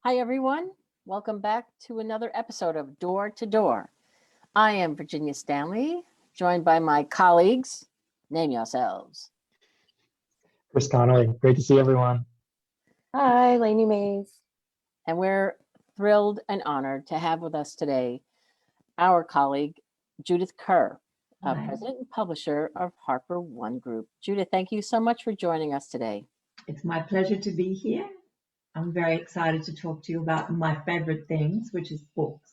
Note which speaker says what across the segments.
Speaker 1: Hi, everyone. Welcome back to another episode of Door to Door. I am Virginia Stanley, joined by my colleagues. Name yourselves.
Speaker 2: Chris Connolly, great to see everyone.
Speaker 3: Hi, Lainey Mays.
Speaker 1: And we're thrilled and honored to have with us today our colleague, Judith Curr,
Speaker 4: Hi.
Speaker 1: president and publisher of HarperOne Group. Judith, thank you so much for joining us today.
Speaker 4: It's my pleasure to be here. I'm very excited to talk to you about my favorite things, which is books.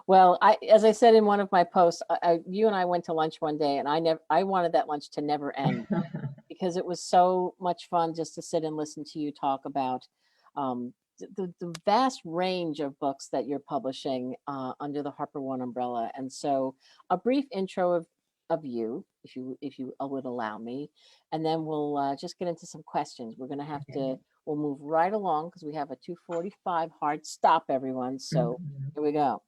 Speaker 1: Well, as I said in one of my posts, you and I went to lunch one day, and I wanted that lunch to never end because it was so much fun just to sit and listen to you talk about the vast range of books that you're publishing under the HarperOne umbrella. And so, a brief intro of you, if you would allow me, and then we'll just get into some questions. We're going to have to. We'll move right along because we have a 2:45 hard stop, everyone. So here we go.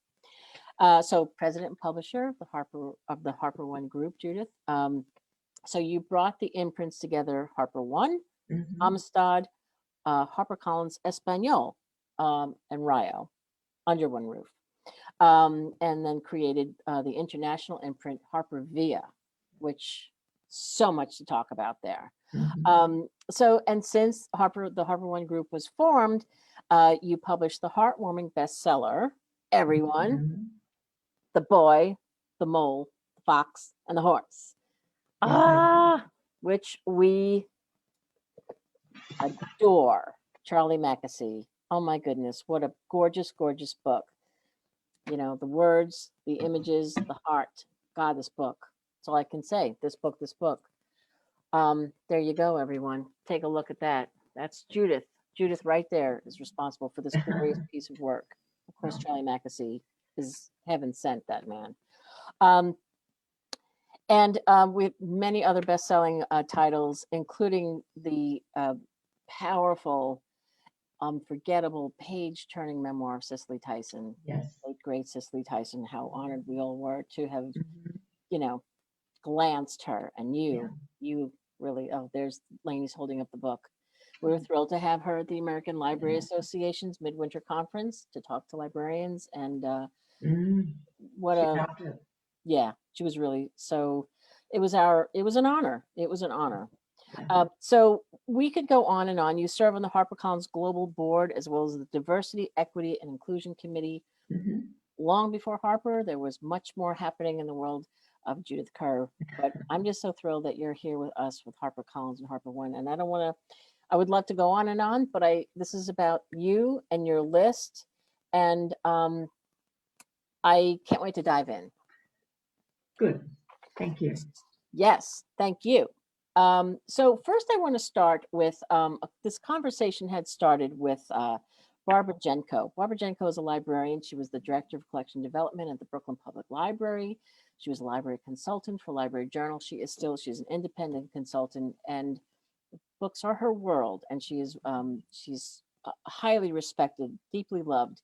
Speaker 1: So president and publisher of the HarperOne Group, Judith. So you brought the imprints together, HarperOne, Amistad, HarperCollins Espanol, and Rayo, under one roof. And then created the international imprint Harper Via, which so much to talk about there. So, and since the HarperOne Group was formed, you published the heartwarming bestseller, Everyone, The Boy, the Mole, the Fox, and the Horse, which we adore. Charlie Mackesy. Oh my goodness, what a gorgeous, gorgeous book. You know, the words, the images, the heart. God, this book. That's all I can say. This book, this book. There you go, everyone. Take a look at that. That's Judith. Judith right there is responsible for this glorious piece of work. Of course, Charlie Mackesy is heaven sent, that man. And with many other best-selling titles, including the powerful, unforgettable, page-turning memoir of Cicely Tyson.
Speaker 4: Yes.
Speaker 1: Late, great Cicely Tyson. How honored we all were to have, you know, glanced her. And you really, there's Lainey's holding up the book. We were thrilled to have her at the American Library Association's Midwinter Conference to talk to librarians. And she was really, so it was an honor. It was an honor. So we could go on and on. You serve on the HarperCollins Global Board as well as the Diversity, Equity, and Inclusion Committee. Long before Harper, there was much more happening in the world of Judith Curr. But I'm just so thrilled that you're here with us with HarperCollins and HarperOne. And I would love to go on and on, but this is about you and your list. And I can't wait to dive in.
Speaker 4: Good. Thank you.
Speaker 1: Yes, thank you. So first I want to start with, this conversation had started with Barbara Jenko. Barbara Jenko is a librarian. She was the director of collection development at the Brooklyn Public Library. She was a library consultant for Library Journal. She's an independent consultant, and books are her world. And she's highly respected, deeply loved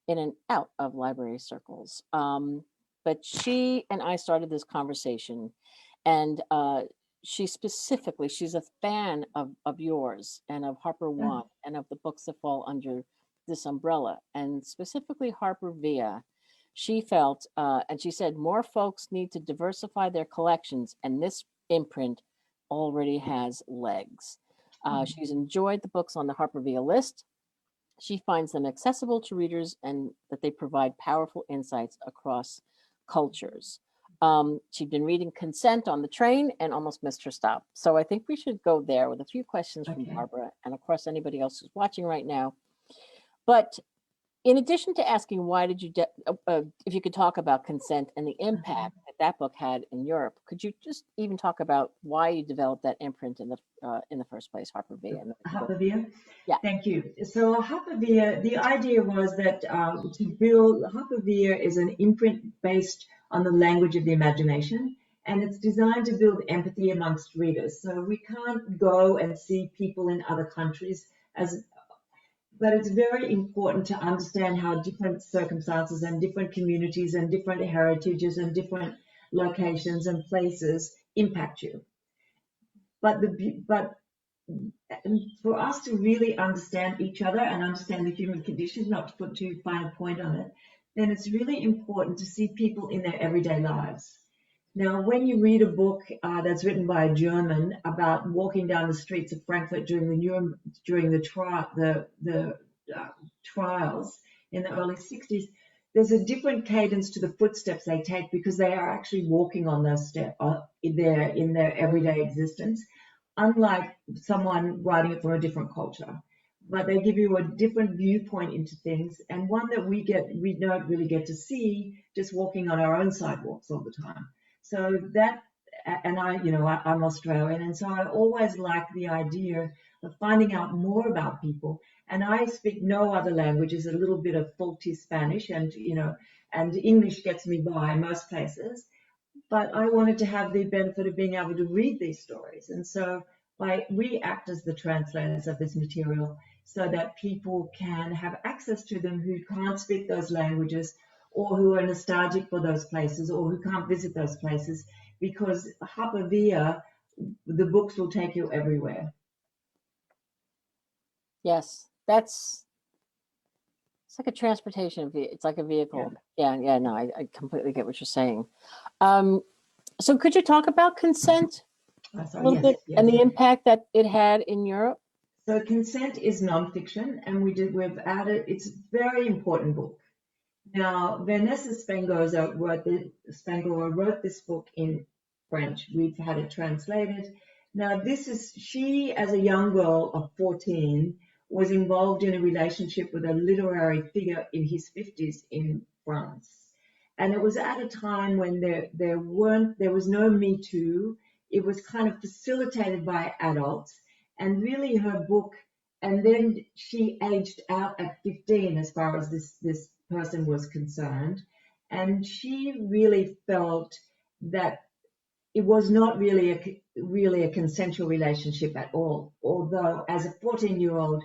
Speaker 1: in and out of library circles. But she and I started this conversation, and she's a fan of yours and of HarperOne and of the books that fall under this umbrella, and specifically Harper Via. She felt, and she said, more folks need to diversify their collections, and this imprint already has legs. She's enjoyed the books on the Harper Via list. She finds them accessible to readers and that they provide powerful insights across cultures. She'd been reading Consent on the train and almost missed her stop. So I think we should go there with a few questions from Barbara, and of course anybody else who's watching right now. But in addition to asking why did you, if you could talk about Consent and the impact that book had in Europe, could you just even talk about why you developed that imprint in the first place, Harper Via?
Speaker 4: Harper Via?
Speaker 1: Yeah.
Speaker 4: Thank you. So Harper Via, the idea was that to build, Harper Via is an imprint based on the language of the imagination, and it's designed to build empathy amongst readers. So we can't go and see people in other countries but it's very important to understand how different circumstances and different communities and different heritages and different locations and places impact you. But and for us to really understand each other and understand the human condition, not to put too fine a point on it, then it's really important to see people in their everyday lives. Now, when you read a book that's written by a German about walking down the streets of Frankfurt during the trials in the early 60s, there's a different cadence to the footsteps they take because they are actually walking on those steps in their everyday existence, unlike someone writing it from a different culture. But they give you a different viewpoint into things, and one that we don't really get to see just walking on our own sidewalks all the time. So that, and I'm Australian, and so I always like the idea of finding out more about people. And I speak no other languages, a little bit of faulty Spanish, and English gets me by most places. But I wanted to have the benefit of being able to read these stories. And so we act as the translators of this material so that people can have access to them who can't speak those languages or who are nostalgic for those places or who can't visit those places, because HarperVia, the books will take you everywhere.
Speaker 1: Yes, it's like a transportation vehicle. It's like a vehicle. Yeah, no, I completely get what you're saying. So could you talk about consent a little bit and the impact that it had in Europe?
Speaker 4: So consent is nonfiction, and we've added, it's a very important book. Now, Vanessa Spangora wrote this book in French. We've had it translated. Now, she, as a young girl of 14, was involved in a relationship with a literary figure in his 50s in France. And it was at a time when there was no Me Too. It was kind of facilitated by adults. And really her book, and then she aged out at 15 as far as this person was concerned. And she really felt that it was not really a consensual relationship at all, although as a 14-year-old,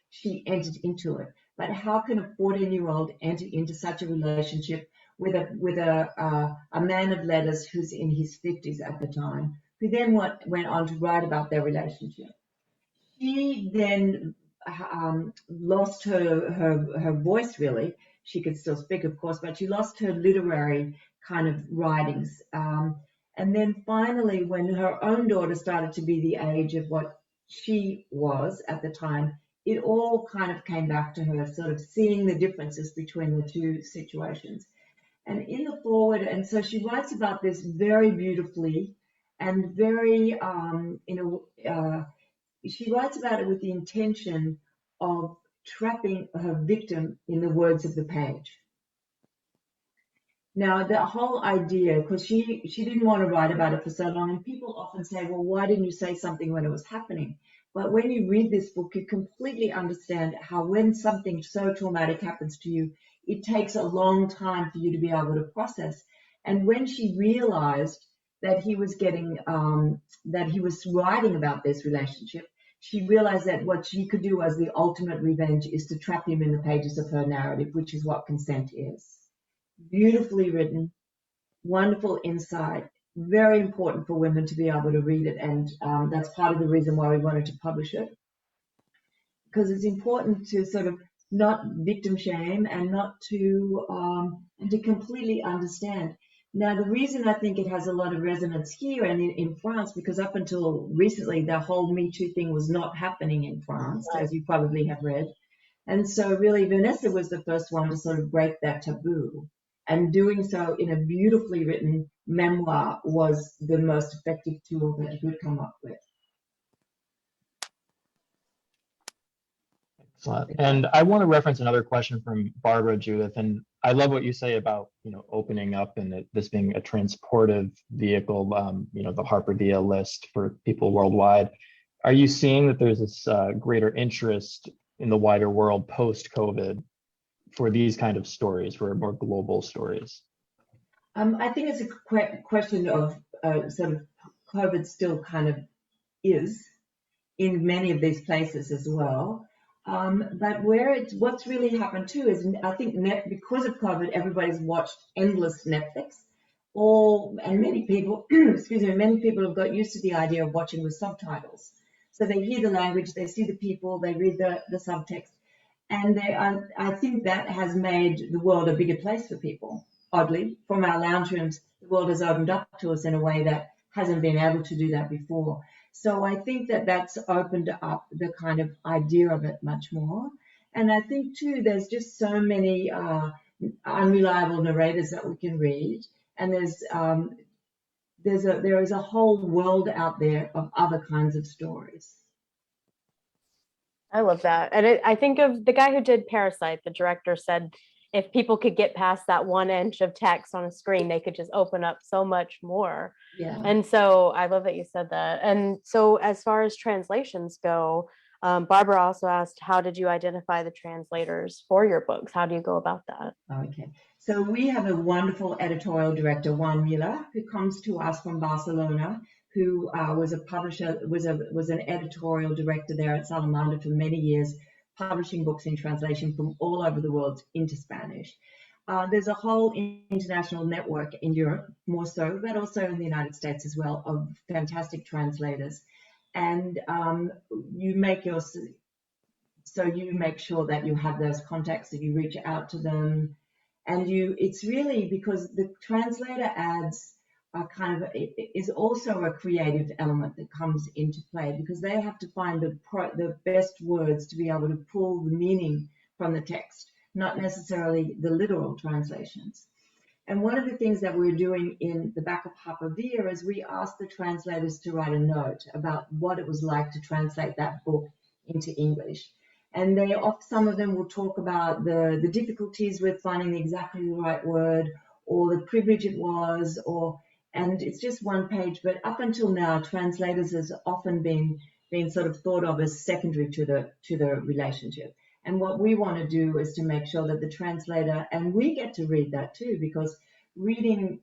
Speaker 4: she entered into it. But how can a 14-year-old enter into such a relationship with a man of letters who's in his 50s at the time, who then went on to write about their relationship? She then lost her voice, really. She could still speak, of course, but she lost her literary kind of writings. And then finally, when her own daughter started to be the age of what she was at the time, it all kind of came back to her, sort of seeing the differences between the two situations. And in the foreword, and so she writes about this very beautifully and very, she writes about it with the intention of trapping her victim in the words of the page. Now, the whole idea, because she didn't want to write about it for so long, and people often say, well, why didn't you say something when it was happening? But when you read this book, you completely understand how when something so traumatic happens to you, it takes a long time for you to be able to process. And when she realized that he was writing about this relationship, she realized that what she could do as the ultimate revenge is to trap him in the pages of her narrative, which is what consent is. Beautifully written, wonderful insight, very important for women to be able to read it, and that's part of the reason why we wanted to publish it, because it's important to sort of not victim shame and not to and to completely understand. Now, the reason I think it has a lot of resonance here and in France, because up until recently, the whole Me Too thing was not happening in France, as you probably have read. And so really, Vanessa was the first one to sort of break that taboo. And doing so in a beautifully written memoir was the most effective tool that you could come up with.
Speaker 2: Excellent. And I want to reference another question from Barbara, Judith, and I love what you say about, opening up and this being a transportive vehicle, the HarperVia list for people worldwide. Are you seeing that there's this greater interest in the wider world post-COVID for these kind of stories, for more global stories?
Speaker 4: I think it's a question of sort of COVID still kind of is in many of these places as well. But what's really happened too is I think because of COVID, everybody's watched endless Netflix. And many people, many people have got used to the idea of watching with subtitles. So they hear the language, they see the people, they read the subtext, and I think that has made the world a bigger place for people. Oddly, from our lounge rooms, the world has opened up to us in a way that hasn't been able to do that before. So I think that that's opened up the kind of idea of it much more. And I think too, there's just so many unreliable narrators that we can read, and there is a whole world out there of other kinds of stories.
Speaker 3: I love that. And I think of the guy who did Parasite, the director said if people could get past that 1 inch of text on a screen, they could just open up so much more.
Speaker 4: Yeah.
Speaker 3: And so I love that you said that. And so as far as translations go, Barbara also asked, how did you identify the translators for your books? How do you go about that?
Speaker 4: Okay. So we have a wonderful editorial director, Juan Miller, who comes to us from Barcelona, who was a publisher, was an editorial director there at Salamander for many years, publishing books in translation from all over the world into Spanish. There's a whole international network in Europe, more so, but also in the United States as well, of fantastic translators. And you make sure that you have those contacts, that you reach out to them, and it's really because the translator ads are is also a creative element that comes into play, because they have to find the best words to be able to pull the meaning from the text, not necessarily the literal translations. And one of the things that we're doing in the back of HarperVia is we asked the translators to write a note about what it was like to translate that book into English. And some of them will talk about the difficulties with finding exactly the right word, or the privilege it was, and it's just one page. But up until now, translators has often been sort of thought of as secondary to the relationship. And what we want to do is to make sure that the translator, and we get to read that too, because reading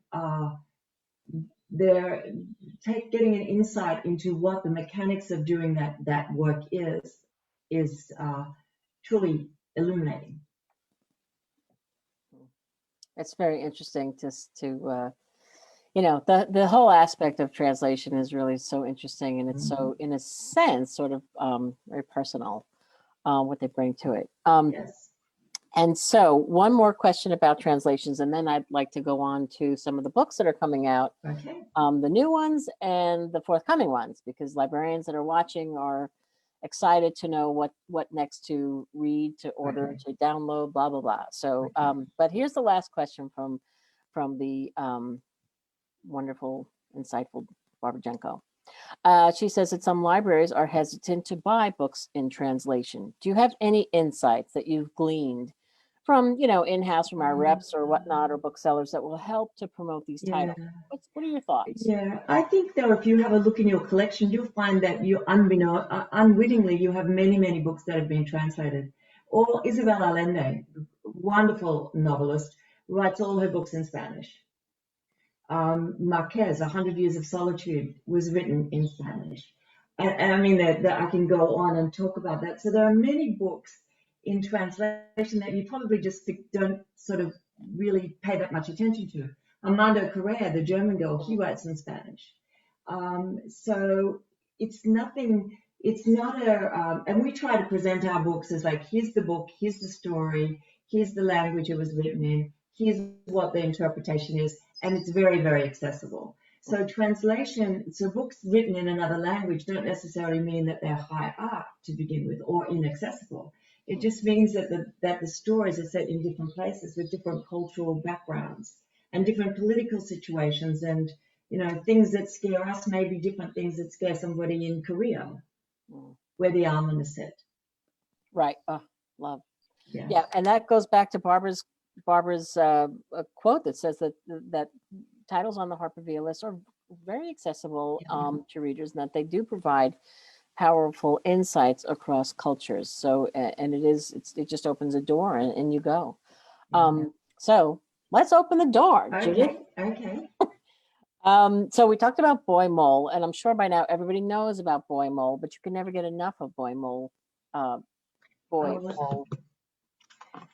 Speaker 4: getting an insight into what the mechanics of doing that work is truly illuminating.
Speaker 1: It's very interesting to the whole aspect of translation is really so interesting, and it's so, in a sense, sort of very personal, what they bring to it.
Speaker 4: Yes.
Speaker 1: And so one more question about translations, and then I'd like to go on to some of the books that are coming out,
Speaker 4: Okay.
Speaker 1: the new ones and the forthcoming ones, because librarians that are watching are excited to know what next to read, to order,
Speaker 4: Okay.
Speaker 1: to download, blah, blah, blah. So, but here's the last question from the wonderful, insightful Barbara Jenko. She says that some libraries are hesitant to buy books in translation. Do you have any insights that you've gleaned from, in-house, from our reps or whatnot, or booksellers, that will help to promote these titles? What are your thoughts?
Speaker 4: Yeah, I think though, if you have a look in your collection, you'll find that you unwittingly, you have many, many books that have been translated. Or Isabel Allende, wonderful novelist, writes all her books in Spanish. Marquez, 100 Years of Solitude, was written in Spanish. And I mean that I can go on and talk about that. So there are many books in translation that you probably just don't sort of really pay that much attention to. Armando Correa, the German girl, he writes in Spanish. So it's nothing, it's not and we try to present our books as like, here's the book, here's the story, here's the language it was written in, here's what the interpretation is, and it's very, very accessible. So books written in another language don't necessarily mean that they're high art to begin with, or inaccessible. It just means that the stories are set in different places with different cultural backgrounds and different political situations, and things that scare us may be different things that scare somebody in Korea, where the almond is set.
Speaker 1: Right. Oh, love.
Speaker 4: Yeah.
Speaker 1: Yeah, and that goes back to Barbara's quote that says that titles on the HarperVia list are very accessible to readers, and that they do provide powerful insights across cultures. So, and it just opens a door, and you go. So let's open the door, Judith.
Speaker 4: Okay.
Speaker 1: So we talked about Boy Mole, and I'm sure by now everybody knows about Boy Mole, but you can never get enough of Boy Mole. Boy Mole.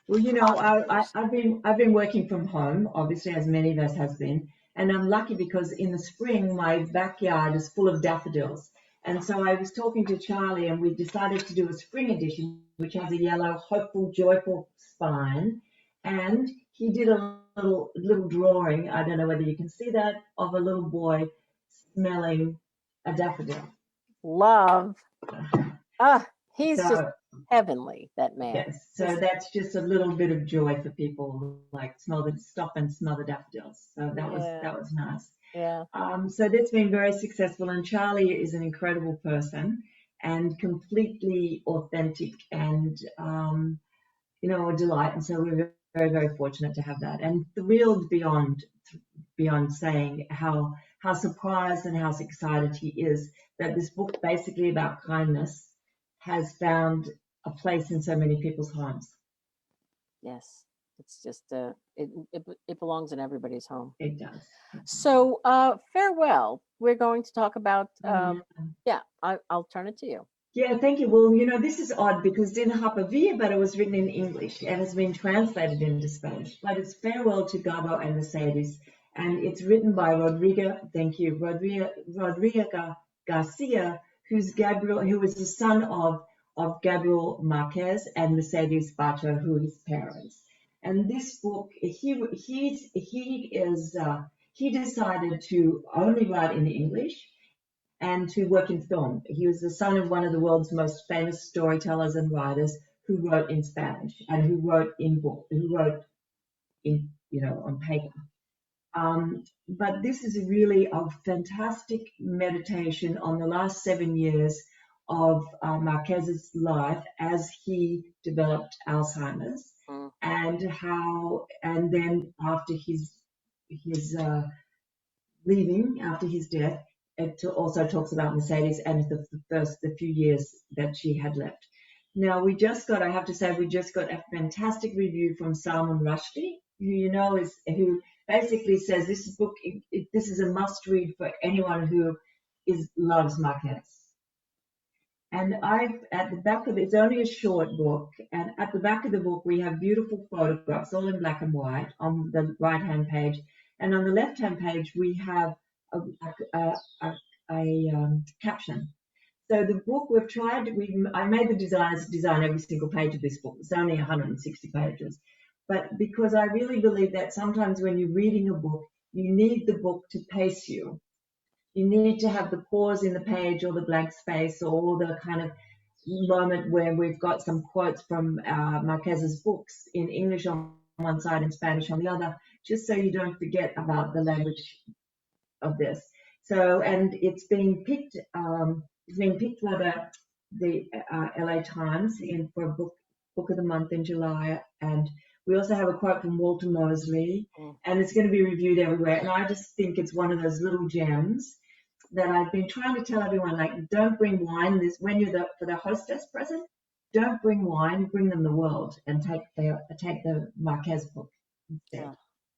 Speaker 4: Well, I've been working from home, obviously, as many of us has been, and I'm lucky because in the spring my backyard is full of daffodils, And so I was talking to Charlie, and we decided to do a spring edition, which has a yellow, hopeful, joyful spine. And he did a little drawing, I don't know whether you can see that, of a little boy smelling a daffodil.
Speaker 1: Love. He's just
Speaker 4: So,
Speaker 1: heavenly, that man.
Speaker 4: yes, so that's just a little bit of joy for people, like stop and smell the daffodils. So that was nice.
Speaker 1: Yeah.
Speaker 4: So that's been very successful, and Charlie is an incredible person and completely authentic and a delight. And so we're very, very fortunate to have that, and thrilled beyond saying how surprised and how excited he is that this book, basically about kindness, has found a place in so many people's homes.
Speaker 1: Yes. It's just it belongs in everybody's home.
Speaker 4: It does.
Speaker 1: So farewell. We're going to talk about I'll turn it to you.
Speaker 4: Yeah, thank you. Well, this is odd because it's in HarperOne, but it was written in English and has been translated into Spanish. But it's Farewell to Gabo and Mercedes, and it's written by Rodrigo Garcia, who is the son of Gabriel Marquez and Mercedes Bacho, who are his parents. And this book, he decided to only write in English and to work in film. He was the son of one of the world's most famous storytellers and writers who wrote in Spanish and who wrote on paper. But this is really a fantastic meditation on the last 7 years of Marquez's life as he developed Alzheimer's, and then after his leaving, after his death. It also talks about Mercedes and the few years that she had left. Now we just got a fantastic review from Salman Rushdie, who basically says this book, this is a must read for anyone who loves Marquez. And at the back of it's only a short book, and at the back of the book we have beautiful photographs, all in black and white, on the right-hand page, and on the left-hand page we have a caption. So the book I made the designers design every single page of this book. It's only 160 pages, but because I really believe that sometimes when you're reading a book, you need the book to pace you. You need to have the pause in the page or the blank space or the kind of moment where we've got some quotes from Marquez's books in English on one side and Spanish on the other, just so you don't forget about the language of this. So, and it's being picked by the LA Times for book of the month in July, and we also have a quote from Walter Mosley, and it's going to be reviewed everywhere. And I just think it's one of those little gems that I've been trying to tell everyone, like, don't bring wine. When you're for the hostess present, don't bring wine, bring them the world, and take the Marquez book instead.
Speaker 1: Oh,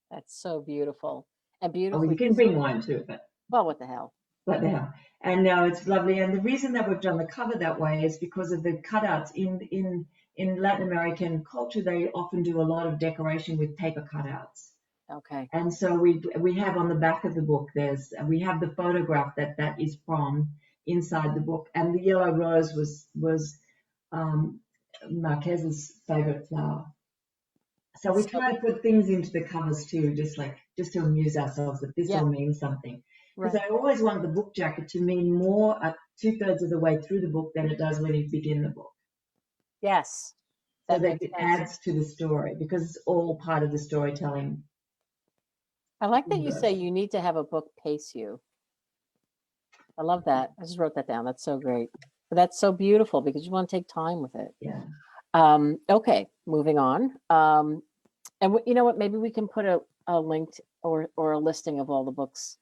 Speaker 1: that's so beautiful. And beautiful.
Speaker 4: Oh, you can bring wine too, but
Speaker 1: what the hell?
Speaker 4: What the hell? And now it's lovely. And the reason that we've done the cover that way is because of the cutouts. In Latin American culture, they often do a lot of decoration with paper cutouts.
Speaker 1: Okay.
Speaker 4: And so we have on the back of the book, we have the photograph that is from inside the book, and the yellow rose was Marquez's favorite flower. So we try to put things into the covers too, just to amuse ourselves, that this all means something. Because I always want the book jacket to mean more at 2/3 of the way through the book than it does when you begin the book.
Speaker 1: Yes.
Speaker 4: So that it adds to the story, because it's all part of the storytelling.
Speaker 1: I like that you say you need to have a book pace you. I love that. I just wrote that down. That's so great. But that's so beautiful because you want to take time with it.
Speaker 4: Yeah.
Speaker 1: Okay, moving on. And you know what? Maybe we can put a link or a listing of all the books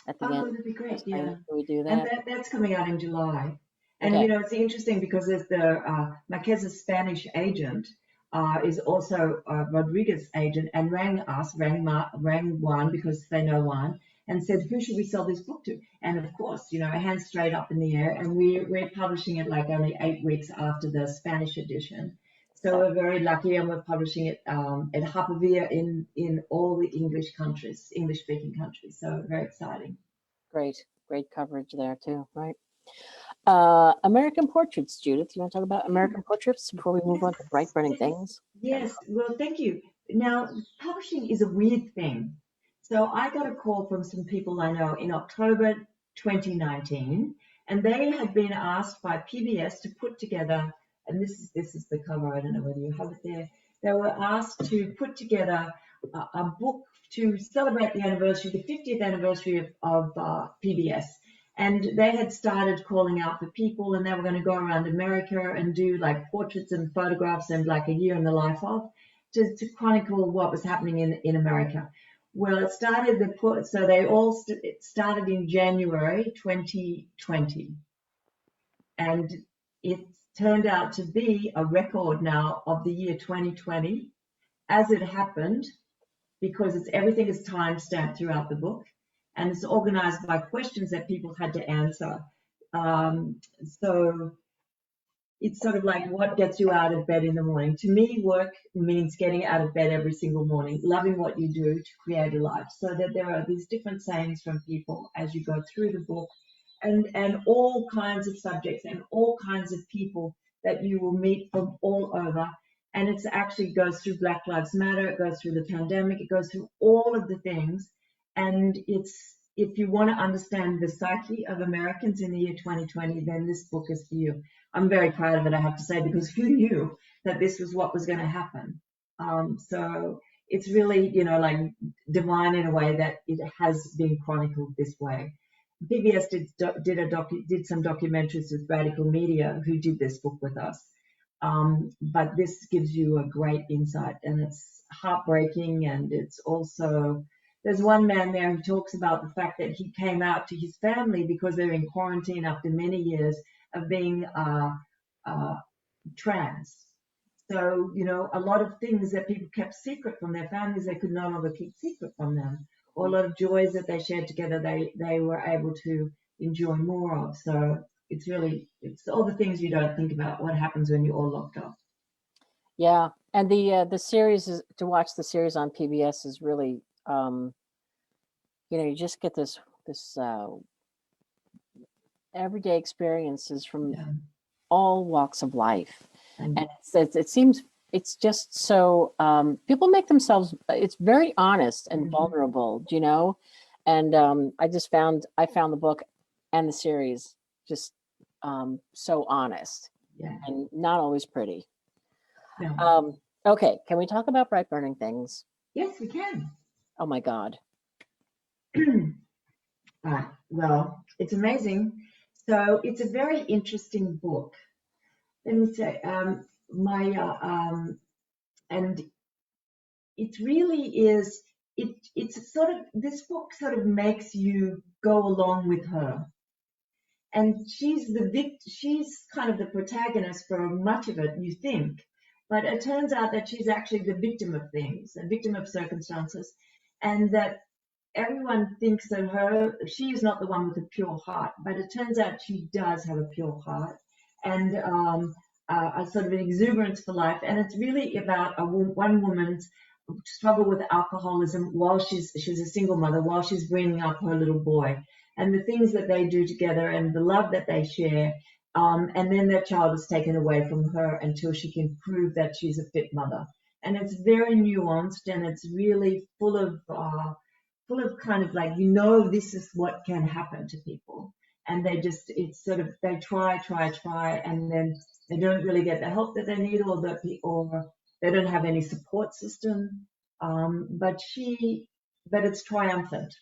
Speaker 1: at the end.
Speaker 4: Oh, that'd be great. Yeah.
Speaker 1: Can we do that?
Speaker 4: And that's coming out in July. And
Speaker 1: Okay.
Speaker 4: it's interesting because there's the Marquez's Spanish agent is also Rodriguez's agent, and rang Juan, because they know Juan, and said, who should we sell this book to? And of course, hands straight up in the air, and we're publishing it like only 8 weeks after the Spanish edition. So we're very lucky, and we're publishing it at HarperOne in all the English-speaking countries. So very exciting.
Speaker 1: Great coverage there too, right? American Portraits, Judith. You want to talk about American Portraits before we move on to Bright Burning Things?
Speaker 4: Yes, well, thank you. Now, publishing is a weird thing. So I got a call from some people I know in October 2019, and they had been asked by PBS to put together, and this is the cover, I don't know whether you have it there. They were asked to put together a book to celebrate the anniversary, the 50th anniversary of PBS. And they had started calling out for people, and they were going to go around America and do like portraits and photographs and like a year in the life of, to chronicle what was happening in America. Well, it started so they all it started in January 2020, and it turned out to be a record now of the year 2020 as it happened, because everything is time stamped throughout the book, and it's organized by questions that people had to answer. So it's sort of like, what gets you out of bed in the morning? To me, work means getting out of bed every single morning, loving what you do to create a life. So that there are these different sayings from people as you go through the book, and all kinds of subjects and all kinds of people that you will meet from all over. And it actually goes through Black Lives Matter, it goes through the pandemic, it goes through all of the things. And if you want to understand the psyche of Americans in the year 2020, then this book is for you. I'm very proud of it, I have to say, because who knew that this was what was going to happen? So it's really, like divine in a way that it has been chronicled this way. PBS did some documentaries with Radical Media, who did this book with us. But this gives you a great insight, and it's heartbreaking, and it's also, there's one man there who talks about the fact that he came out to his family because they're in quarantine after many years of being trans. So, a lot of things that people kept secret from their families, they could no longer keep secret from them. Or a lot of joys that they shared together, they were able to enjoy more of. So it's all the things you don't think about, what happens when you're all locked up.
Speaker 1: Yeah, and the series to watch the series on PBS is really, you just get this everyday experiences from all walks of life, and it seems it's just so people make themselves. It's very honest and vulnerable, and I found the book and the series just so honest and not always pretty. Okay, can we talk about Bright Burning Things?
Speaker 4: Yes, we can.
Speaker 1: Oh my God.
Speaker 4: Well, it's amazing. So it's a very interesting book. Let me say, and it really is. It's sort of, this book sort of makes you go along with her, and she's kind of the protagonist for much of it, you think, but it turns out that she's actually the victim of things, a victim of circumstances, and that everyone thinks that she is not the one with a pure heart, but it turns out she does have a pure heart, and a sort of an exuberance for life. And it's really about one woman's struggle with alcoholism while she's a single mother, while she's bringing up her little boy, and the things that they do together and the love that they share. And then their child is taken away from her until she can prove that she's a fit mother. And it's very nuanced, and it's really full of kind of like, this is what can happen to people. And they try, and then they don't really get the help that they need, or they don't have any support system. But it's triumphant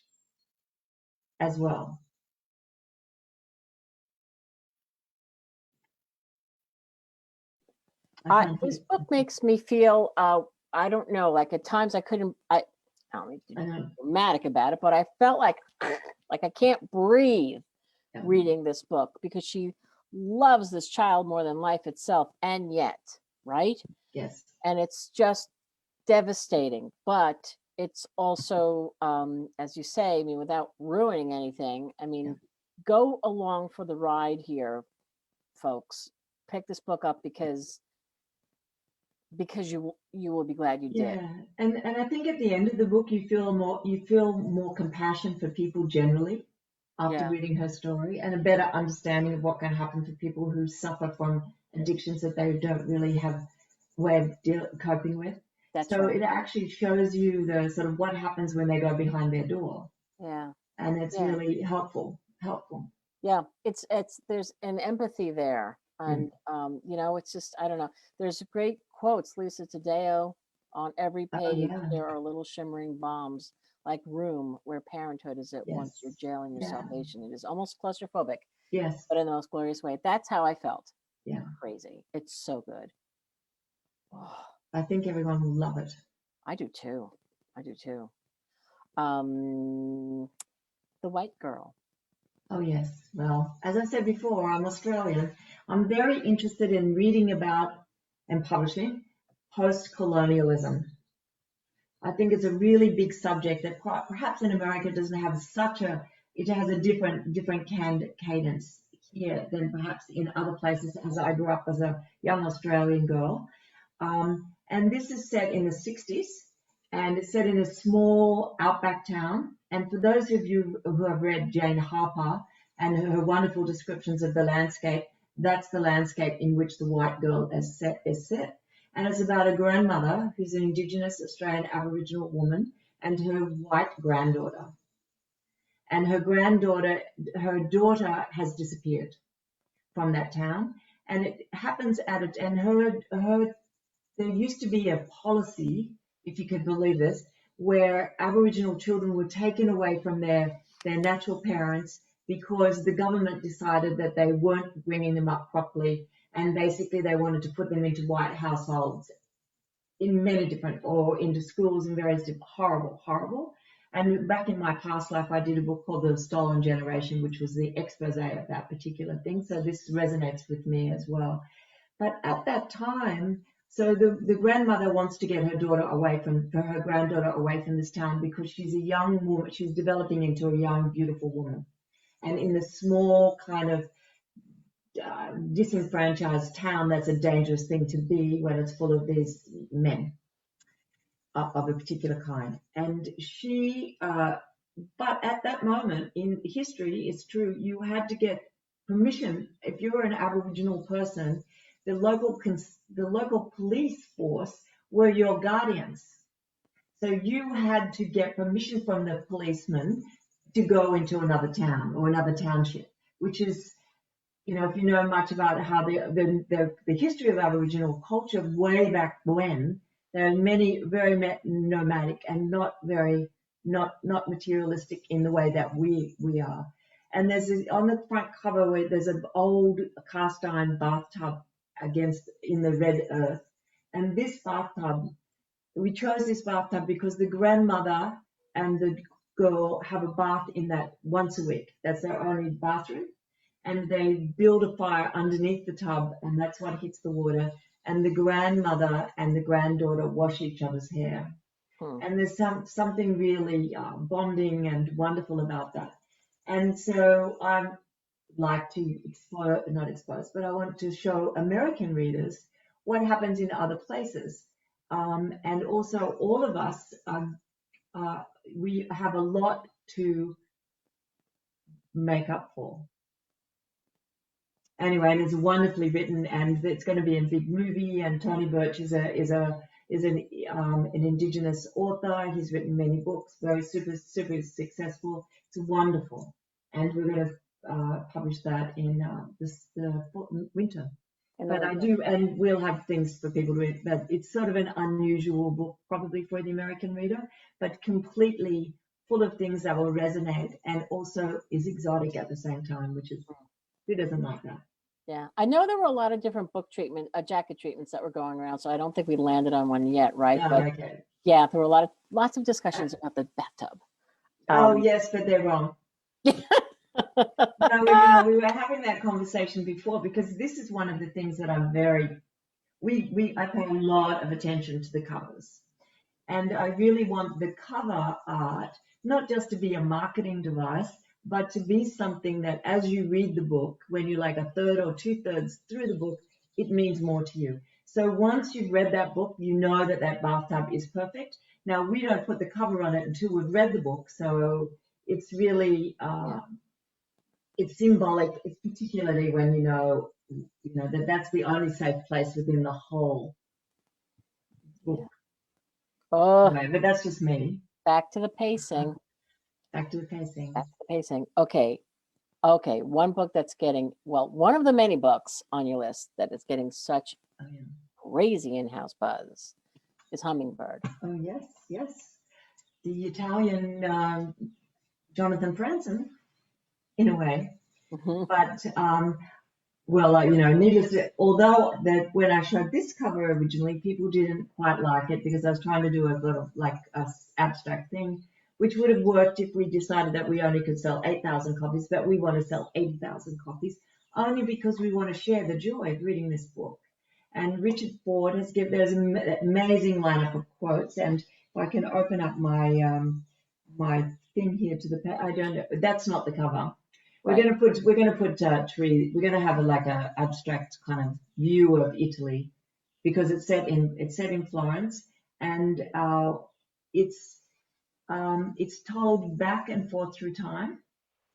Speaker 4: as well.
Speaker 1: This book makes me feel, I don't know, like at times I don't mean to be dramatic about it, but I felt like I can't breathe reading this book, because she loves this child more than life itself, and yet, right?
Speaker 4: Yes.
Speaker 1: And it's just devastating, but it's also, as you say, I mean, without ruining anything, I mean, go along for the ride here, folks. Pick this book up because you will be glad you did.
Speaker 4: Yeah, and I think at the end of the book you feel more compassion for people generally, after
Speaker 1: Yeah.
Speaker 4: reading her story, and a better understanding of what can happen for people who suffer from addictions that they don't really have way of coping with.
Speaker 1: That's
Speaker 4: So
Speaker 1: right.
Speaker 4: it actually shows you the sort of what happens when they go behind their door,
Speaker 1: Yeah.
Speaker 4: and it's
Speaker 1: Yeah.
Speaker 4: really helpful.
Speaker 1: Yeah. It's there's an empathy there.
Speaker 4: Mm.
Speaker 1: And you know, it's just, I don't know. There's great quotes, Lisa Taddeo, on every
Speaker 4: Oh
Speaker 1: page.
Speaker 4: yeah,
Speaker 1: There are little shimmering bombs, like Room, where parenthood is at once your
Speaker 4: yes,
Speaker 1: jail and your
Speaker 4: yeah,
Speaker 1: salvation. It is almost claustrophobic,
Speaker 4: yes,
Speaker 1: but in the most glorious way. That's how I felt.
Speaker 4: yeah.
Speaker 1: Crazy. It's so good. Oh,
Speaker 4: I think everyone will love it.
Speaker 1: I do too. I do too. Um, The White Girl.
Speaker 4: Oh yes. Well, as I said before, I'm Australian. I'm very interested in reading about and publishing post-colonialism. I think it's a really big subject that perhaps in America doesn't have it has a different cadence here than perhaps in other places, as I grew up as a young Australian girl. And this is set in the 60s, and it's set in a small outback town. And for those of you who have read Jane Harper and her wonderful descriptions of the landscape, that's the landscape in which The White Girl is set. And it's about a grandmother who's an Indigenous Australian Aboriginal woman and her white granddaughter. And her daughter has disappeared from that town. And it happens there used to be a policy, if you could believe this, where Aboriginal children were taken away from their natural parents because the government decided that they weren't bringing them up properly, and basically they wanted to put them into white households in many different, or into schools in various different, horrible. And back in my past life, I did a book called The Stolen Generation, which was the expose of that particular thing. So this resonates with me as well. But at that time, so the grandmother wants to get her granddaughter away from this town because she's a young woman. She's developing into a young, beautiful woman. And in the small kind of disenfranchised town, that's a dangerous thing to be when it's full of these men of a particular kind. And but at that moment in history, it's true, you had to get permission. If you were an Aboriginal person, the local police force were your guardians. So you had to get permission from the policeman to go into another town or another township, which is, if you know much about how the history of Aboriginal culture way back when, there are many very nomadic and not materialistic in the way that we are. And on the front cover where there's an old cast iron bathtub in the red earth, and this bathtub, we chose this bathtub because the grandmother and the girl have a bath in that once a week. That's their only bathroom. And they build a fire underneath the tub, and that's what hits the water. And the grandmother and the granddaughter wash each other's hair. And there's something really bonding and wonderful about that. And so I like to but I want to show American readers what happens in other places. And also all of us, we have a lot to make up for. Anyway, and it's wonderfully written, and it's going to be a big movie. And Tony Birch is an Indigenous author. He's written many books, very super successful. It's wonderful, and we're going to publish that in the winter. But I do, and we'll have things for people to read. But it's sort of an unusual book, probably for the American reader, but completely full of things that will resonate, and also is exotic at the same time, which is, who doesn't like that?
Speaker 1: Yeah, I know there were a lot of different book jacket treatments that were going around, so I don't think we landed on one yet, right?
Speaker 4: No,
Speaker 1: But
Speaker 4: okay.
Speaker 1: yeah, there were lots of discussions about the bathtub.
Speaker 4: Oh yes, but they're wrong. No, we were having that conversation before, because this is one of the things that I'm I pay a lot of attention to the covers, and I really want the cover art not just to be a marketing device, but to be something that as you read the book, when you're like a third or 2/3 through the book, it means more to you. So once you've read that book, you know that bathtub is perfect. Now, we don't put the cover on it until we've read the book, so it's really it's symbolic. It's particularly when you know that that's the only safe place within the whole book.
Speaker 1: Oh,
Speaker 4: Anyway, but that's just me.
Speaker 1: back to the pacing.
Speaker 4: Back to the pacing.
Speaker 1: Back to the pacing. Okay. Okay. One book that's getting, well, one of the many books on your list that is getting such
Speaker 4: Oh, yeah.
Speaker 1: crazy in-house buzz is Hummingbird.
Speaker 4: Oh yes, yes. The Italian Jonathan Franzen, in a way.
Speaker 1: Mhm.
Speaker 4: But well, needless to, although that when I showed this cover originally, people didn't quite like it because I was trying to do a sort of like a abstract thing, which would have worked if we decided that we only could sell 8,000 copies, but we want to sell 80,000 copies only because we want to share the joy of reading this book. And Richard Ford has given, there's an amazing lineup of quotes, and if I can open up my my thing here to the, I don't know, that's not the cover. We're
Speaker 1: Right.
Speaker 4: gonna put tree. We're gonna have like a abstract kind of view of Italy because it's set in Florence, and it's told back and forth through time.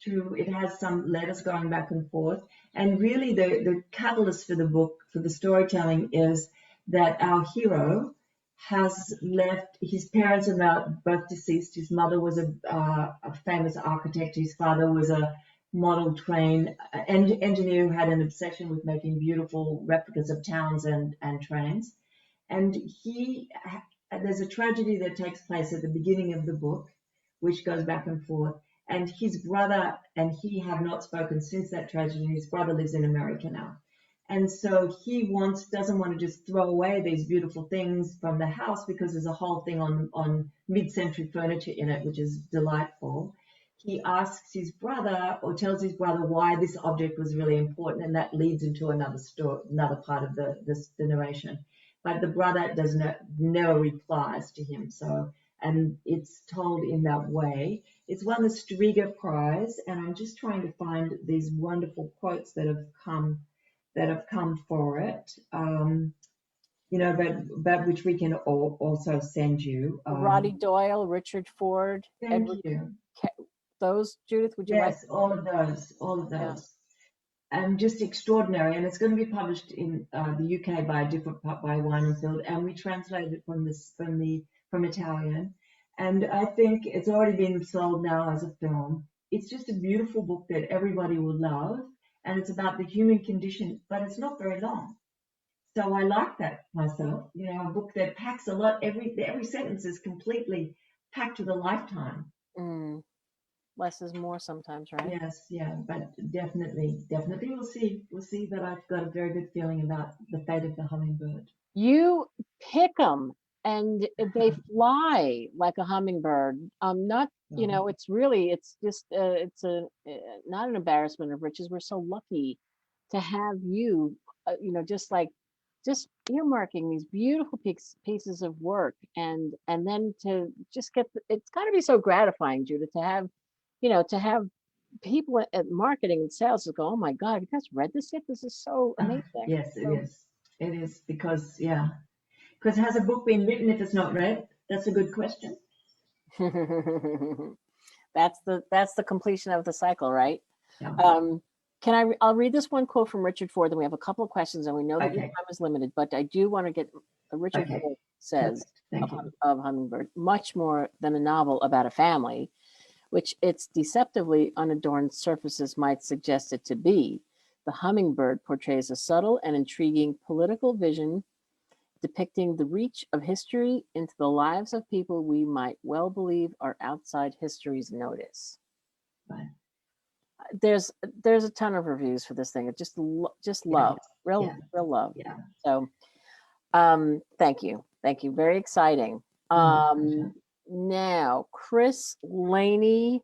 Speaker 4: It has some letters going back and forth, and really the catalyst for the book, for the storytelling, is that our hero has left. His parents are both deceased. His mother was a famous architect. His father was a model train engineer who had an obsession with making beautiful replicas of towns and trains. And there's a tragedy that takes place at the beginning of the book, which goes back and forth. And his brother and he have not spoken since that tragedy. His brother lives in America now. And so he doesn't want to just throw away these beautiful things from the house because there's a whole thing on mid-century furniture in it, which is delightful. He asks his brother, or tells his brother, why this object was really important, and that leads into another story, another part of the narration. But the brother never replies to him. So, and it's told in that way. It's won the Strega Prize, and I'm just trying to find these wonderful quotes that have come for it. But which we can also send you.
Speaker 1: Roddy Doyle, Richard Ford,
Speaker 4: Thank
Speaker 1: Edward.
Speaker 4: you.
Speaker 1: Those, Judith, would you like?
Speaker 4: Yes, all of those.
Speaker 1: Yeah.
Speaker 4: And just extraordinary. And it's going to be published in the UK by Weinenfeld, and we translated it from Italian. And I think it's already been sold now as a film. It's just a beautiful book that everybody will love, and it's about the human condition, but it's not very long. So I like that myself. A book that packs a lot. Every sentence is completely packed with a lifetime.
Speaker 1: Less is more sometimes, right?
Speaker 4: Yes, yeah, but definitely we'll see. We'll see, but I've got a very good feeling about the fate of the hummingbird.
Speaker 1: You pick them and they fly like a hummingbird. Not, it's really, it's just, it's not an embarrassment of riches. We're so lucky to have you, just earmarking these beautiful pieces of work, and then to just it's got to be so gratifying, Judith, to have people at marketing and sales go, oh my God, have you guys read this yet? This is so amazing.
Speaker 4: Yes, it is. It is because has a book been written if it's not read? That's a good question.
Speaker 1: That's the completion of the cycle, right?
Speaker 4: Yeah.
Speaker 1: I'll read this one quote from Richard Ford, then we have a couple of questions, and we know that your
Speaker 4: Okay.
Speaker 1: time is limited, but I do want to get Richard
Speaker 4: Okay.
Speaker 1: Ford says
Speaker 4: Thank you.
Speaker 1: of Hummingbird, much more than a novel about a family, which its deceptively unadorned surfaces might suggest it to be. The Hummingbird portrays a subtle and intriguing political vision depicting the reach of history into the lives of people we might well believe are outside history's notice.
Speaker 4: Right.
Speaker 1: There's a ton of reviews for this thing. It just love, real love.
Speaker 4: Yeah.
Speaker 1: So, thank you, very exciting. Now, Chris Laney,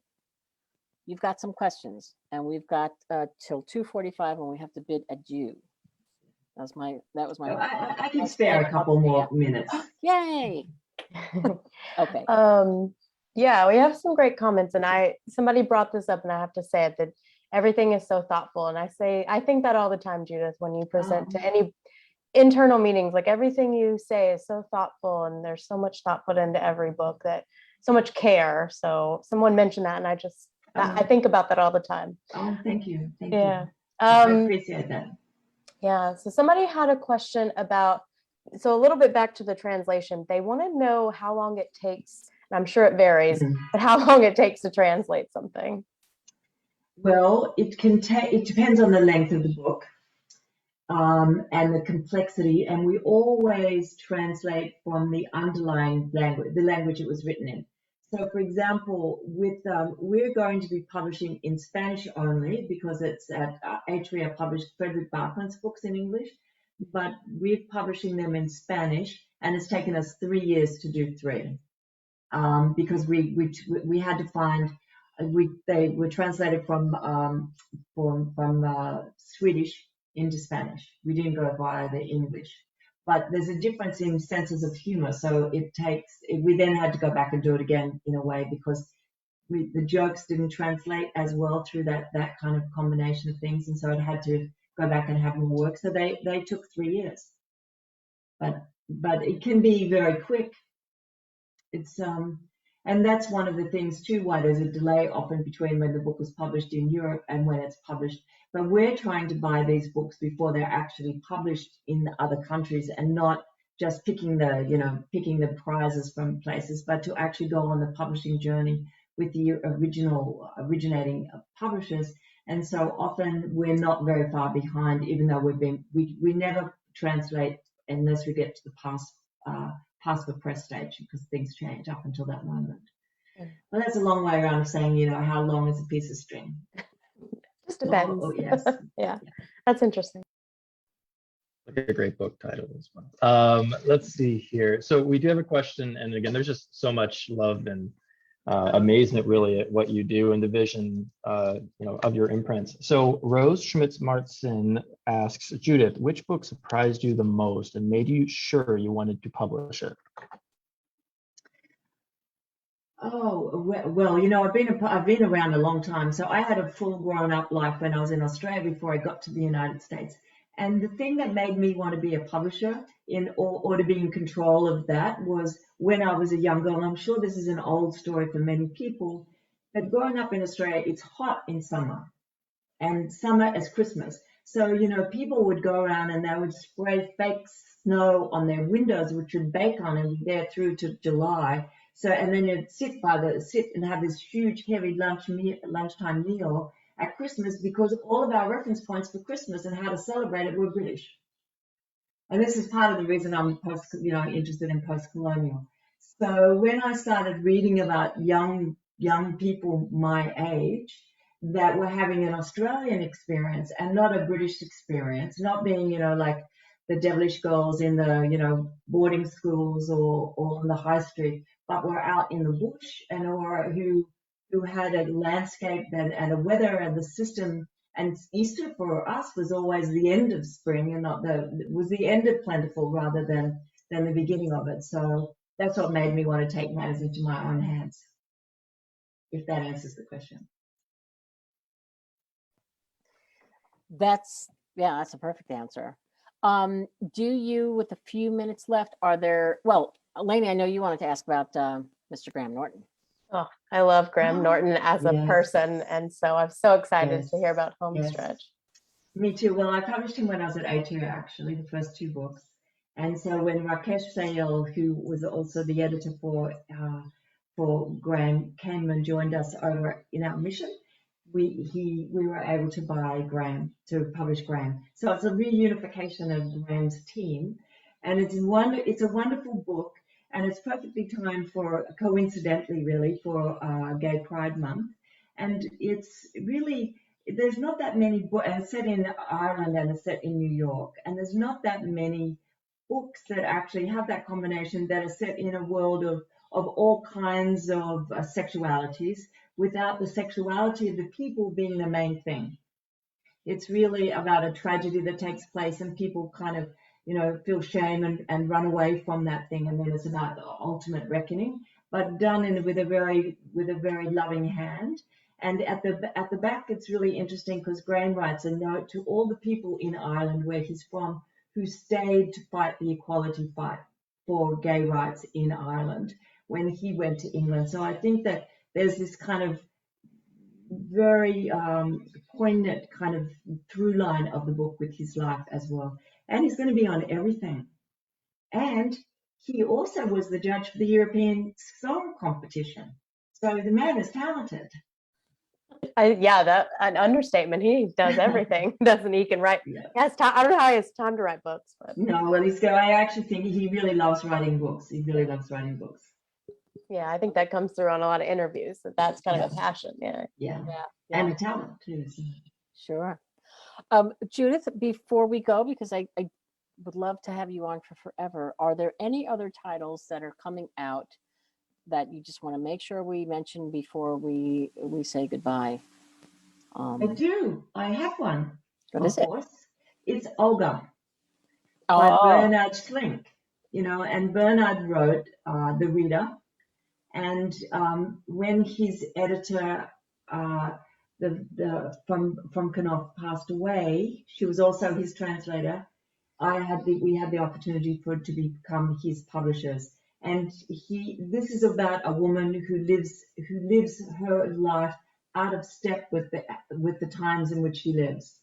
Speaker 1: you've got some questions, and we've got till 2:45 when we have to bid adieu. That was my.
Speaker 4: I can spare a couple more minutes.
Speaker 1: Yay! Okay.
Speaker 3: Yeah, we have some great comments, and somebody brought this up, and I have to say it, that everything is so thoughtful. And I think that all the time, Judith, when you present to any internal meetings, like everything you say is so thoughtful, and there's so much thought put into every book, that so much care. So someone mentioned that, and I just I think about that all the time.
Speaker 4: Oh, thank you. Thank
Speaker 3: Yeah.
Speaker 4: you. I appreciate that.
Speaker 3: Yeah. So somebody had a question about, so a little bit back to the translation. They want to know how long it takes, and I'm sure it varies, but how long it takes to translate something.
Speaker 4: Well, it depends on the length of the book. And the complexity, and we always translate from the underlying language, the language it was written in. So, for example, we're going to be publishing in Spanish only because it's at Atria published Frederick Bachman's books in English, but we're publishing them in Spanish, and it's taken us 3 years to do 3 because we had to find. They were translated from Swedish into Spanish. We didn't go via the English, but there's a difference in senses of humor. So we then had to go back and do it again in a way because the jokes didn't translate as well through that kind of combination of things, and so it had to go back and have more work. So they took 3 years, but it can be very quick. It's and that's one of the things too why there's a delay often between when the book was published in Europe and when it's published. But we're trying to buy these books before they're actually published in the other countries, and not just picking the prizes from places, but to actually go on the publishing journey with the originating publishers. And so often we're not very far behind, even though we never translate unless we get to the past the press stage, because things change up until that moment. Well, that's a long way around of saying, how long is a piece of string?
Speaker 3: Just depends.
Speaker 4: Oh, yes.
Speaker 3: Yeah, that's interesting.
Speaker 2: Like a great book title as well. Let's see here. So we do have a question, and again, there's just so much love and amazement really at what you do and the vision of your imprints. So Rose Schmitz-Martson asks, Judith, which book surprised you the most and made you sure you wanted to publish it?
Speaker 4: Oh, well, I've been around a long time. So I had a full grown-up life when I was in Australia before I got to the United States. And the thing that made me want to be a publisher or to be in control of that was when I was a young girl. And I'm sure this is an old story for many people, but growing up in Australia, it's hot in summer, and summer is Christmas. So, people would go around and they would spray fake snow on their windows, which would bake on and be there through to July. So, and then you'd sit and have this huge, heavy lunchtime meal at Christmas, because all of our reference points for Christmas and how to celebrate it were British. And this is part of the reason I'm interested in post-colonial. So when I started reading about young people my age that were having an Australian experience and not a British experience, not being, like the devilish girls in the, boarding schools or on the high street, but were out in the bush or who had a landscape and a weather and the system. And Easter for us was always the end of spring and was the end of plentiful rather than the beginning of it. So that's what made me want to take matters into my own hands, if that answers the question.
Speaker 1: That's a perfect answer. Do you, with a few minutes left, Lainey, I know you wanted to ask about Mr. Graham Norton.
Speaker 3: Oh, I love Graham Norton as a person, and so I'm so excited to hear about Homestretch.
Speaker 4: Me too. Well, I published him when I was at A2, actually, the first 2 books. And so when Rakesh Sayal, who was also the editor for Graham, came and joined us over in our mission, we were able to publish Graham. So it's a reunification of Graham's team, and it's a wonderful book. And it's perfectly timed coincidentally, really, for Gay Pride Month. And it's really, there's not that many books, and it's set in Ireland and it's set in New York. And there's not that many books that actually have that combination that are set in a world of all kinds of sexualities without the sexuality of the people being the main thing. It's really about a tragedy that takes place and people kind of feel shame and run away from that thing, and then it's about the ultimate reckoning, but done with a very loving hand. And at the back, it's really interesting because Graham writes a note to all the people in Ireland, where he's from, who stayed to fight the equality fight for gay rights in Ireland when he went to England. So I think that there's this kind of very poignant kind of through line of the book with his life as well. And he's going to be on everything. And he also was the judge for the European Song Competition. So the man is talented.
Speaker 3: Yeah, that an understatement. He does everything, doesn't he? He can write.
Speaker 4: Yeah.
Speaker 3: He has time. I don't know how he has time to write books, but
Speaker 4: No, well, I actually think he really loves writing books. He really loves writing books.
Speaker 3: yeah, I think that comes through on a lot of interviews. That's kind of a passion. Yeah.
Speaker 4: Yeah.
Speaker 1: Yeah.
Speaker 4: And a talent too. So.
Speaker 1: Sure. Judith, before we go, because I would love to have you on for forever, are there any other titles that are coming out that you just want to make sure we mention before we say goodbye?
Speaker 4: I do. I have one.
Speaker 1: What
Speaker 4: of
Speaker 1: is it?
Speaker 4: course. It's Olga by
Speaker 1: Oh,
Speaker 4: Bernard Schlink. And Bernard wrote The Reader. And when his editor, from Knopf, passed away, she was also his translator. We had the opportunity to become his publishers. And this is about a woman who lives her life out of step with the times in which she lives.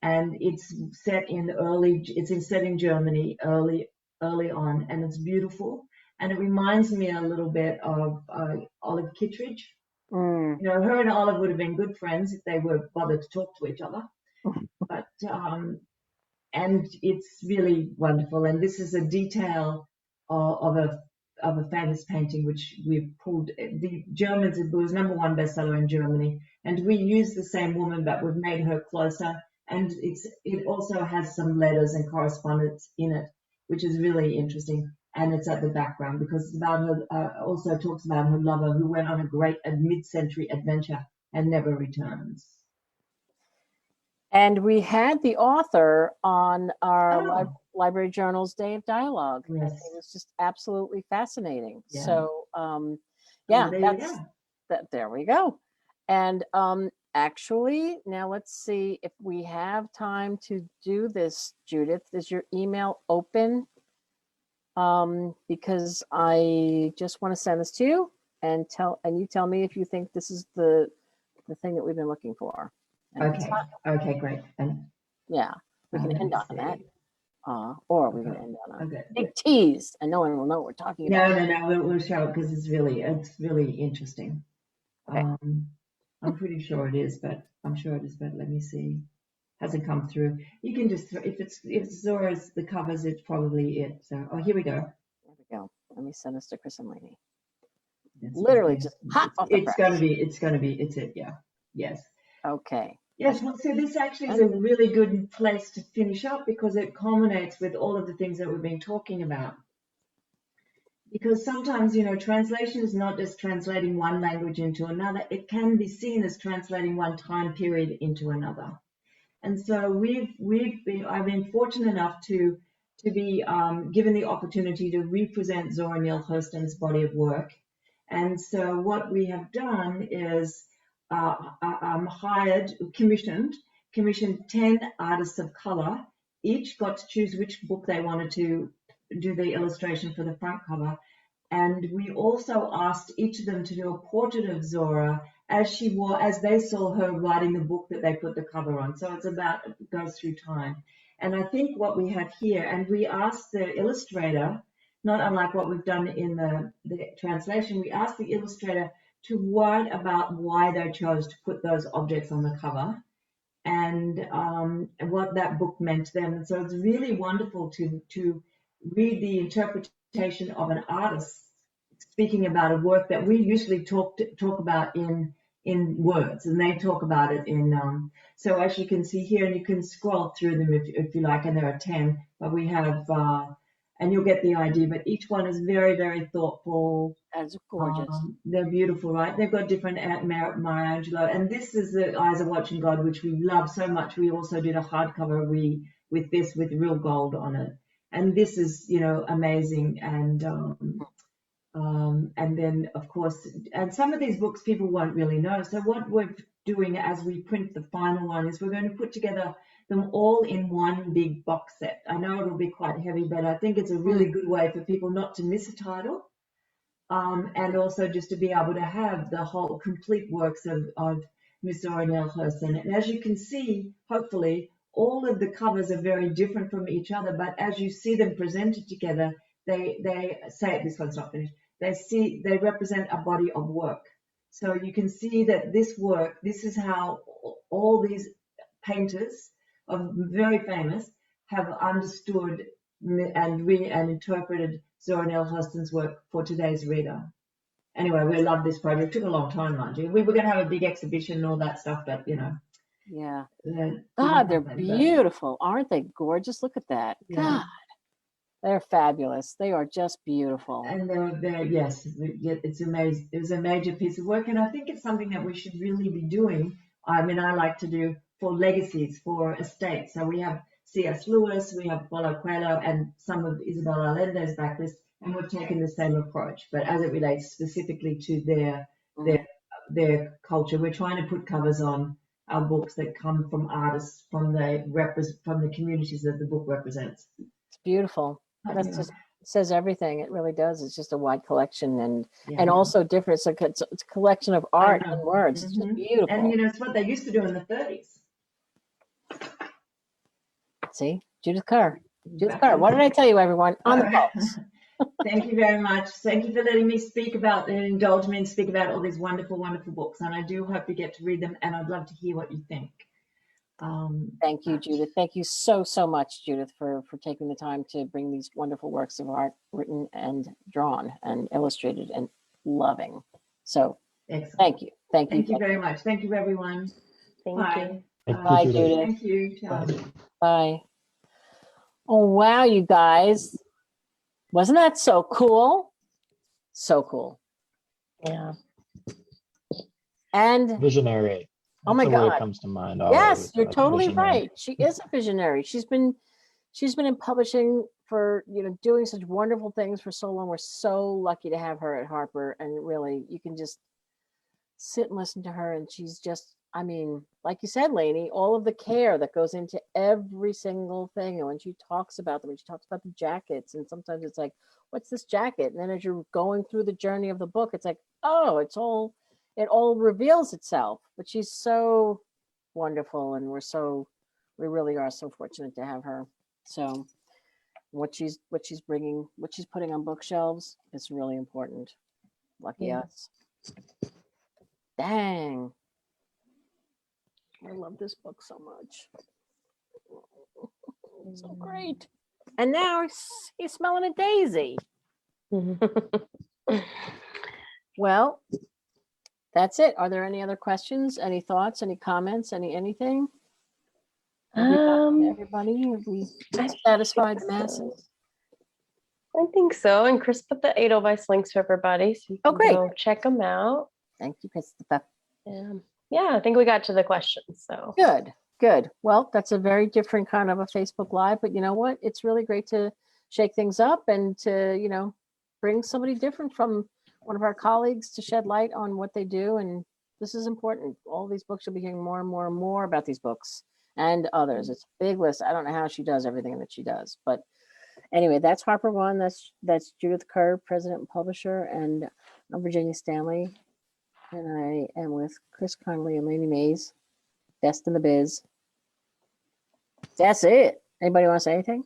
Speaker 4: And it's set in Germany early on, and it's beautiful. And it reminds me a little bit of Olive Kittredge. Her and Olive would have been good friends if they were bothered to talk to each other. But and it's really wonderful. And this is a detail of a famous painting which we've pulled. The Germans, it was #1 bestseller in Germany, and we use the same woman, but we've made her closer. And it also has some letters and correspondence in it, which is really interesting. And it's at the background because it's about her. Also talks about her lover who went on a mid-century adventure and never returns.
Speaker 1: and we had the author on our Library Journal's Day of Dialogue.
Speaker 4: Yes.
Speaker 1: It was just absolutely fascinating.
Speaker 4: Yeah.
Speaker 1: So,
Speaker 4: There you go.
Speaker 1: There we go. And actually, now let's see if we have time to do this, Judith. Is your email open? Because I just want to send this to you and you tell me if you think this is the thing that we've been looking for. And
Speaker 4: Okay, great. And
Speaker 1: yeah, we can end on that. Or we can end on a
Speaker 4: okay.
Speaker 1: big tease, and no one will know what we're talking about.
Speaker 4: No, we'll show it because it's really interesting.
Speaker 1: Okay.
Speaker 4: I'm pretty sure it is, but let me see. Hasn't come through. You can just, if Zora's the covers, it's probably it. So, here we go.
Speaker 1: There we go. Let me send this to Chris and Lainey.
Speaker 4: It's
Speaker 1: Literally just hot off the
Speaker 4: It's
Speaker 1: press.
Speaker 4: it's it. Yeah. Yes.
Speaker 1: Okay.
Speaker 4: Yes, well, so this actually is a really good place to finish up because it culminates with all of the things that we've been talking about. Because sometimes, translation is not just translating one language into another. It can be seen as translating one time period into another. And so I've been fortunate enough to be given the opportunity to represent Zora Neale Hurston's body of work. And so what we have done is commissioned 10 artists of color. Each got to choose which book they wanted to do the illustration for the front cover. And we also asked each of them to do a portrait of Zora as they saw her writing the book that they put the cover on. So it goes through time. And I think what we have here, and we asked the illustrator, not unlike what we've done in the translation, we asked the illustrator to write about why they chose to put those objects on the cover and what that book meant to them. And so it's really wonderful to read the interpretation of an artist speaking about a work that we usually talk about in words, and they talk about it in so as you can see here, and you can scroll through them if you like, and there are 10, but we have and you'll get the idea, but each one is very, very thoughtful.
Speaker 1: That's gorgeous.
Speaker 4: They're beautiful, right? They've got different Maya Angelou, and this is the Eyes of Watching God, which we love so much. We also did a hardcover with real gold on it, and this is amazing. And then of course, and some of these books people won't really know. So what we're doing as we print the final one is we're going to put together them all in one big box set. I know it'll be quite heavy, but I think it's a really good way for people not to miss a title. and also just to be able to have the whole complete works of Miss Zora Neale Hurston. And as you can see, hopefully, all of the covers are very different from each other, but as you see them presented together, they say this one's not finished. They represent a body of work. So you can see that this work, this is how all these painters, very famous, have understood and interpreted Zora Neale Hurston's work for today's reader. Anyway, we love this project. It took a long time, mind you. We were going to have a big exhibition and all that stuff, but
Speaker 1: Yeah.
Speaker 4: didn't
Speaker 1: God, they're
Speaker 4: happen, but-
Speaker 1: beautiful. Aren't they gorgeous? Look at that.
Speaker 4: Yeah.
Speaker 1: God, they're fabulous. They are just beautiful.
Speaker 4: And yes, it's amazing. It was a major piece of work, and I think it's something that we should really be doing. I mean, I like to do for legacies, for estates. So we have C.S. Lewis, we have Paulo Coelho, and some of Isabel Allende's backlist, and we've taken the same approach. But as it relates specifically to their culture, we're trying to put covers on our books that come from artists from the communities that the book represents.
Speaker 1: It's beautiful. That's
Speaker 4: Yeah.
Speaker 1: just says everything. It really does. It's just a wide collection and
Speaker 4: Yeah.
Speaker 1: also different. So it's a collection of art
Speaker 4: know.
Speaker 1: and words. It's just
Speaker 4: Mhm.
Speaker 1: beautiful.
Speaker 4: And it's what they used to do in the 30s.
Speaker 1: See, Judith Curr. Judith Curr. What did I tell you, everyone? On the
Speaker 4: All right.
Speaker 1: pulse.
Speaker 4: Thank you very much. Thank you for letting me speak about and indulge me and speak about all these wonderful, wonderful books. And I do hope you get to read them, and I'd love to hear what you think.
Speaker 1: Thank you, Judith. Thank you so much, Judith, for taking the time to bring these wonderful works of art written and drawn and illustrated and loving. So
Speaker 4: Excellent.
Speaker 1: thank you. Thank you.
Speaker 4: Thank you very much. Thank you, everyone.
Speaker 3: Thank
Speaker 4: Bye.
Speaker 3: you.
Speaker 1: Bye,
Speaker 2: Judith.
Speaker 1: Judith.
Speaker 4: Thank you. Ciao.
Speaker 1: Bye. Oh, wow, you guys. Wasn't that so cool? So cool.
Speaker 3: Yeah.
Speaker 1: And
Speaker 2: Visionary.
Speaker 1: Oh my
Speaker 2: That's the word
Speaker 1: God.
Speaker 2: that comes to mind.
Speaker 1: yes,
Speaker 2: always,
Speaker 1: you're totally
Speaker 2: visionary.
Speaker 1: right. She is a visionary. She's been in publishing for, doing such wonderful things for so long. We're so lucky to have her at Harper, and really you can just sit and listen to her, and she's just, I mean, like you said, Lainey, all of the care that goes into every single thing. And when she talks about them, when she talks about the jackets, and sometimes it's like, what's this jacket? And then as you're going through the journey of the book, it's like, oh, it all reveals itself. But she's so wonderful, and we really are so fortunate to have her. So what she's putting on bookshelves is really important. Lucky us. Dang. I love this book so much. So great. And now he's smelling a daisy. Well, that's it. Are there any other questions? Any thoughts? Any comments? Anything? Everybody, have we satisfied the masses?
Speaker 3: I think so. And Chris put the Edelweiss links for everybody, so you can
Speaker 1: great.
Speaker 3: go check them out.
Speaker 1: Thank you, Christopher.
Speaker 3: Yeah, I think we got to the questions. So
Speaker 1: Good. Well, that's a very different kind of a Facebook Live, but you know what? It's really great to shake things up and to, bring somebody different from one of our colleagues to shed light on what they do. And this is important. All these books, you'll be hearing more and more and more about these books and others. It's a big list. I don't know how she does everything that she does, but anyway, that's HarperOne. That's Judith Curr, president and publisher, and I'm Virginia Stanley. And I am with Chris Connolly and Lainey Mays, best in the biz. That's it. Anybody want to say anything?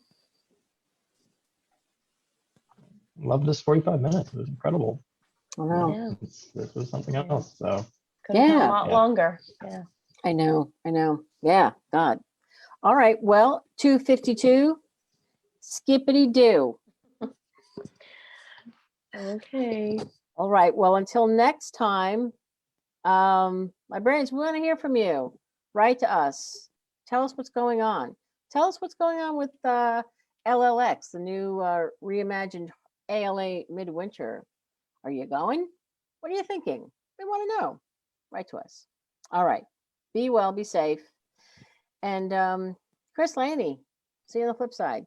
Speaker 2: Love this 45 minutes. It was incredible.
Speaker 1: I know.
Speaker 3: yeah,
Speaker 2: This was something else. So
Speaker 3: could have been
Speaker 1: Yeah.
Speaker 3: a lot
Speaker 2: Yeah.
Speaker 3: longer. Yeah.
Speaker 1: I know. Yeah, God. All right. Well, 2:52. Skippity doo.
Speaker 3: Okay.
Speaker 1: All right. Well, until next time, librarians, we want to hear from you. Write to us. Tell us what's going on. Tell us what's going on with LLX, the new reimagined ALA Midwinter. Are you going? What are you thinking? We want to know. Write to us. All right. Be well, be safe. And Chris, Laney, see you on the flip side.